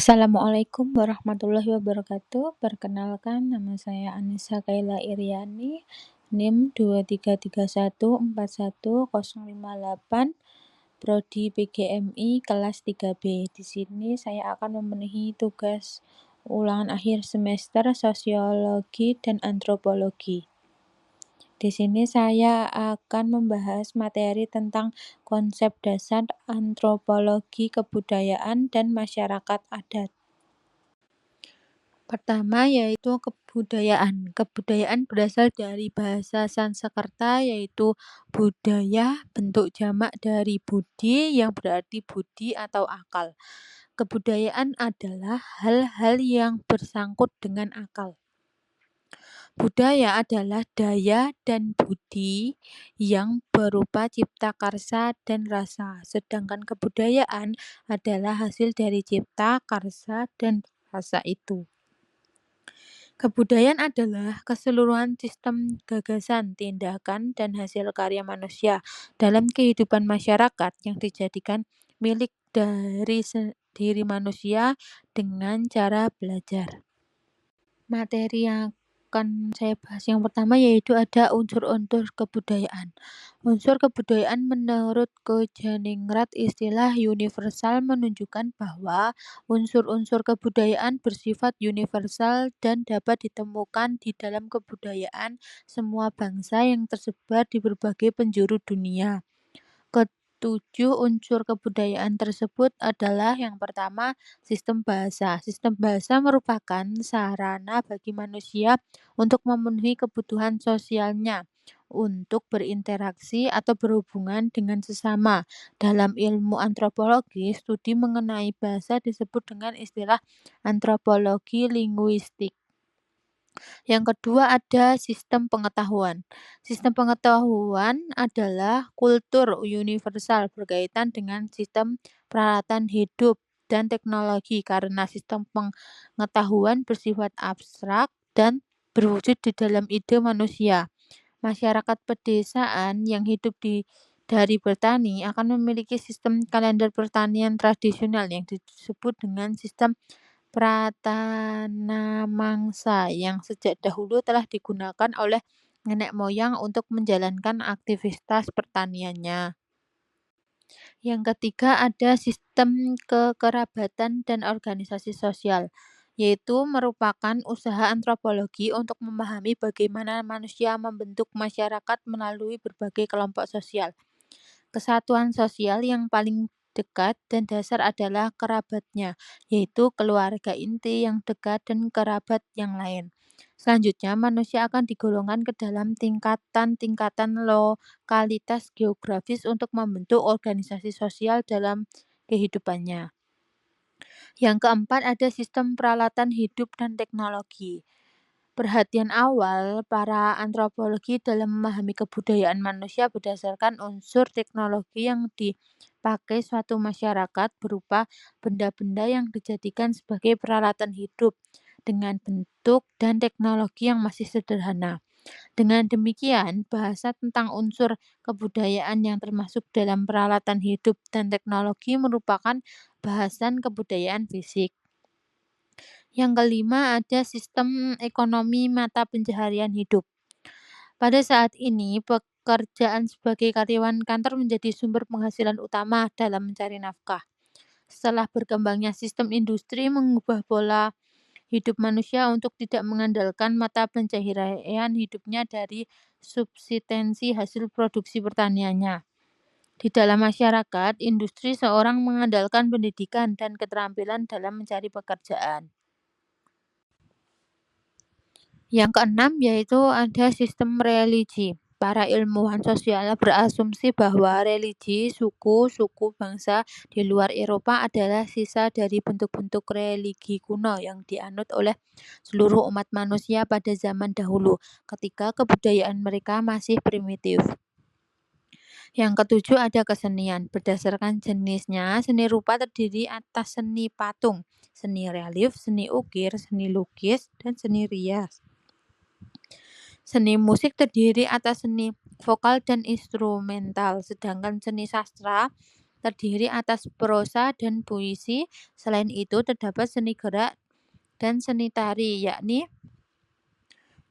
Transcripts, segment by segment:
Assalamualaikum warahmatullahi wabarakatuh. Perkenalkan, nama saya Anissa Kaila Iriani, NIM 23314108, Prodi PGMI kelas 3B. Di sini saya akan memenuhi tugas ulangan akhir semester Sosiologi dan Antropologi. Di sini saya akan membahas materi tentang konsep dasar antropologi kebudayaan dan masyarakat adat. Pertama yaitu kebudayaan. Kebudayaan berasal dari bahasa Sanskerta yaitu budaya, bentuk jamak dari budi yang berarti budi atau akal. Kebudayaan adalah hal-hal yang bersangkut dengan akal. Budaya adalah daya dan budi yang berupa cipta karsa dan rasa, sedangkan kebudayaan adalah hasil dari cipta karsa dan rasa itu. Kebudayaan adalah keseluruhan sistem gagasan, tindakan, dan hasil karya manusia dalam kehidupan masyarakat yang dijadikan milik dari diri manusia dengan cara belajar. Materi yang akan saya bahas yang pertama yaitu ada unsur-unsur kebudayaan. Unsur kebudayaan menurut Kojaningrat istilah universal menunjukkan bahwa unsur-unsur kebudayaan bersifat universal dan dapat ditemukan di dalam kebudayaan semua bangsa yang tersebar di berbagai penjuru dunia. Ketujuh unsur kebudayaan tersebut adalah yang pertama, sistem bahasa. Sistem bahasa merupakan sarana bagi manusia untuk memenuhi kebutuhan sosialnya, untuk berinteraksi atau berhubungan dengan sesama. Dalam ilmu antropologi, studi mengenai bahasa disebut dengan istilah antropologi linguistik. Yang kedua ada sistem pengetahuan. Sistem pengetahuan adalah kultur universal berkaitan dengan sistem peralatan hidup dan teknologi karena sistem pengetahuan bersifat abstrak dan berwujud di dalam ide manusia. Masyarakat pedesaan yang hidup dari bertani akan memiliki sistem kalender pertanian tradisional yang disebut dengan sistem Pratanamangsa yang sejak dahulu telah digunakan oleh nenek moyang untuk menjalankan aktivitas pertaniannya. Yang ketiga ada sistem kekerabatan dan organisasi sosial, yaitu merupakan usaha antropologi untuk memahami bagaimana manusia membentuk masyarakat melalui berbagai kelompok sosial. Kesatuan sosial yang paling dekat dan dasar adalah kerabatnya, yaitu keluarga inti yang dekat dan kerabat yang lain. Selanjutnya, manusia akan digolongkan ke dalam tingkatan-tingkatan lokalitas geografis untuk membentuk organisasi sosial dalam kehidupannya. Yang keempat ada sistem peralatan hidup dan teknologi. Perhatian awal para antropologi dalam memahami kebudayaan manusia berdasarkan unsur teknologi yang dipakai suatu masyarakat berupa benda-benda yang dijadikan sebagai peralatan hidup dengan bentuk dan teknologi yang masih sederhana. Dengan demikian, bahasa tentang unsur kebudayaan yang termasuk dalam peralatan hidup dan teknologi merupakan bahasan kebudayaan fisik. Yang kelima ada sistem ekonomi mata pencaharian hidup. Pada saat ini, pekerjaan sebagai karyawan kantor menjadi sumber penghasilan utama dalam mencari nafkah. Setelah berkembangnya sistem industri mengubah pola hidup manusia untuk tidak mengandalkan mata pencaharian hidupnya dari subsistensi hasil produksi pertaniannya. Di dalam masyarakat, industri seorang mengandalkan pendidikan dan keterampilan dalam mencari pekerjaan. Yang keenam yaitu ada sistem religi. Para ilmuwan sosial berasumsi bahwa religi suku bangsa di luar Eropa adalah sisa dari bentuk-bentuk religi kuno yang dianut oleh seluruh umat manusia pada zaman dahulu, ketika kebudayaan mereka masih primitif. Yang ketujuh ada kesenian. Berdasarkan jenisnya, seni rupa terdiri atas seni patung, seni relief, seni ukir, seni lukis, dan seni rias. Seni musik terdiri atas seni vokal dan instrumental, sedangkan seni sastra terdiri atas prosa dan puisi. Selain itu terdapat seni gerak dan seni tari, yakni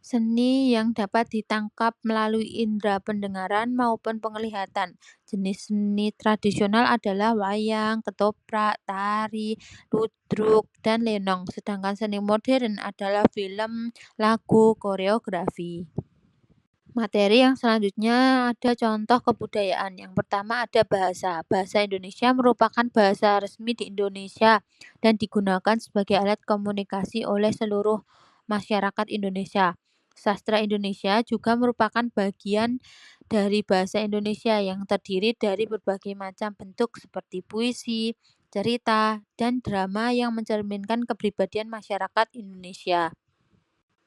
seni yang dapat ditangkap melalui indera pendengaran maupun penglihatan. Jenis seni tradisional adalah wayang, ketoprak, tari, ludruk, dan lenong. Sedangkan seni modern adalah film, lagu, koreografi. Materi yang selanjutnya ada contoh kebudayaan. Yang pertama ada bahasa. Bahasa Indonesia merupakan bahasa resmi di Indonesia dan digunakan sebagai alat komunikasi oleh seluruh masyarakat Indonesia. Sastra Indonesia juga merupakan bagian dari bahasa Indonesia yang terdiri dari berbagai macam bentuk seperti puisi, cerita, dan drama yang mencerminkan kepribadian masyarakat Indonesia.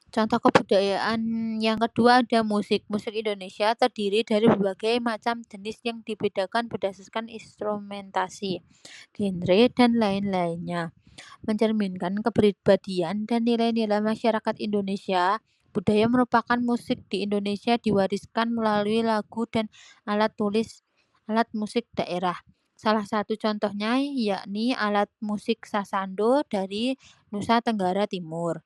Contoh kebudayaan yang kedua ada musik. Musik Indonesia terdiri dari berbagai macam jenis yang dibedakan berdasarkan instrumentasi, genre, dan lain-lainnya. Mencerminkan kepribadian dan nilai-nilai masyarakat Indonesia. Budaya merupakan musik di Indonesia diwariskan melalui lagu dan alat tulis, alat musik daerah. Salah satu contohnya yakni alat musik sasando dari Nusa Tenggara Timur.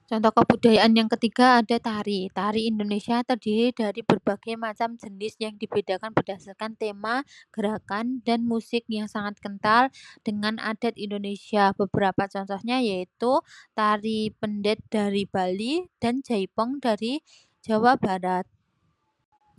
Contoh kebudayaan yang ketiga ada tari. Tari Indonesia terdiri dari berbagai macam jenis yang dibedakan berdasarkan tema, gerakan, dan musik yang sangat kental dengan adat Indonesia. Beberapa contohnya yaitu tari pendet dari Bali dan jaipong dari Jawa Barat.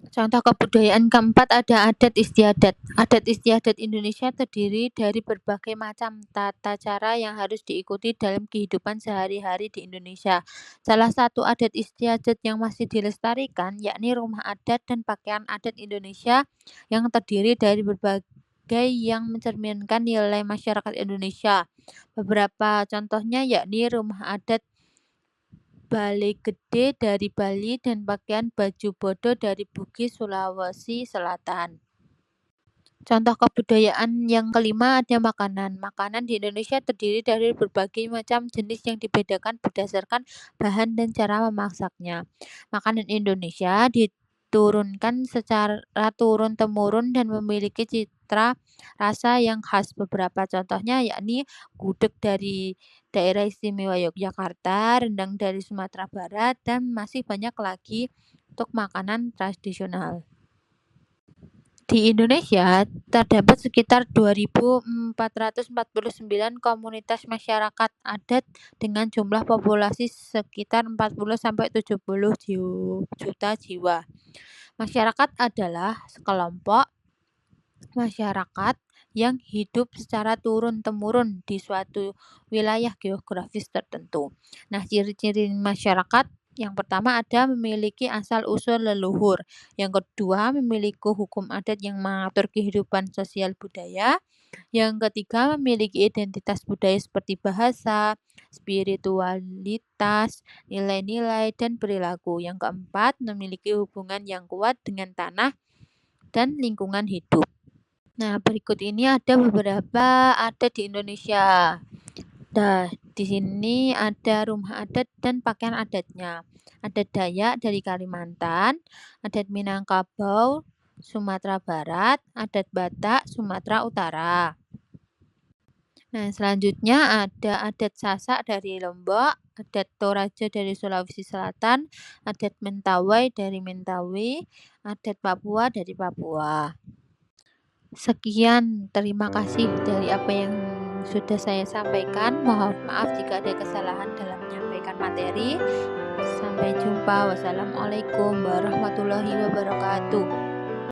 Contoh kebudayaan keempat ada adat istiadat. Adat istiadat Indonesia terdiri dari berbagai macam tata cara yang harus diikuti dalam kehidupan sehari-hari di Indonesia. Salah satu adat istiadat yang masih dilestarikan yakni rumah adat dan pakaian adat Indonesia yang terdiri dari berbagai yang mencerminkan nilai masyarakat Indonesia. Beberapa contohnya yakni rumah adat Balai Gede dari Bali dan pakaian baju bodo dari Bugis, Sulawesi Selatan. Contoh kebudayaan yang kelima ada makanan. Makanan di Indonesia terdiri dari berbagai macam jenis yang dibedakan berdasarkan bahan dan cara memasaknya. Makanan Indonesia diturunkan secara turun-temurun dan memiliki citra rasa yang khas. Beberapa contohnya yakni gudeg dari daerah istimewa Yogyakarta, rendang dari Sumatera Barat, dan masih banyak lagi untuk makanan tradisional. Di Indonesia, terdapat sekitar 2.449 komunitas masyarakat adat dengan jumlah populasi sekitar 40-70 juta jiwa. Masyarakat adalah sekelompok masyarakat yang hidup secara turun-temurun di suatu wilayah geografis tertentu. Nah, ciri-ciri masyarakat yang pertama ada memiliki asal-usul leluhur. Yang kedua, memiliki hukum adat yang mengatur kehidupan sosial budaya. Yang ketiga, memiliki identitas budaya seperti bahasa, spiritualitas, nilai-nilai, dan perilaku. Yang keempat, memiliki hubungan yang kuat dengan tanah dan lingkungan hidup. Nah, berikut ini ada beberapa adat di Indonesia. Nah, di sini ada rumah adat dan pakaian adatnya. Adat Dayak dari Kalimantan, adat Minangkabau, Sumatera Barat, adat Batak, Sumatera Utara. Nah, selanjutnya ada adat Sasak dari Lombok, adat Toraja dari Sulawesi Selatan, adat Mentawai dari Mentawai, adat Papua dari Papua. Sekian, terima kasih dari apa yang sudah saya sampaikan. Mohon maaf jika ada kesalahan dalam menyampaikan materi. Sampai jumpa. Wassalamualaikum warahmatullahi wabarakatuh.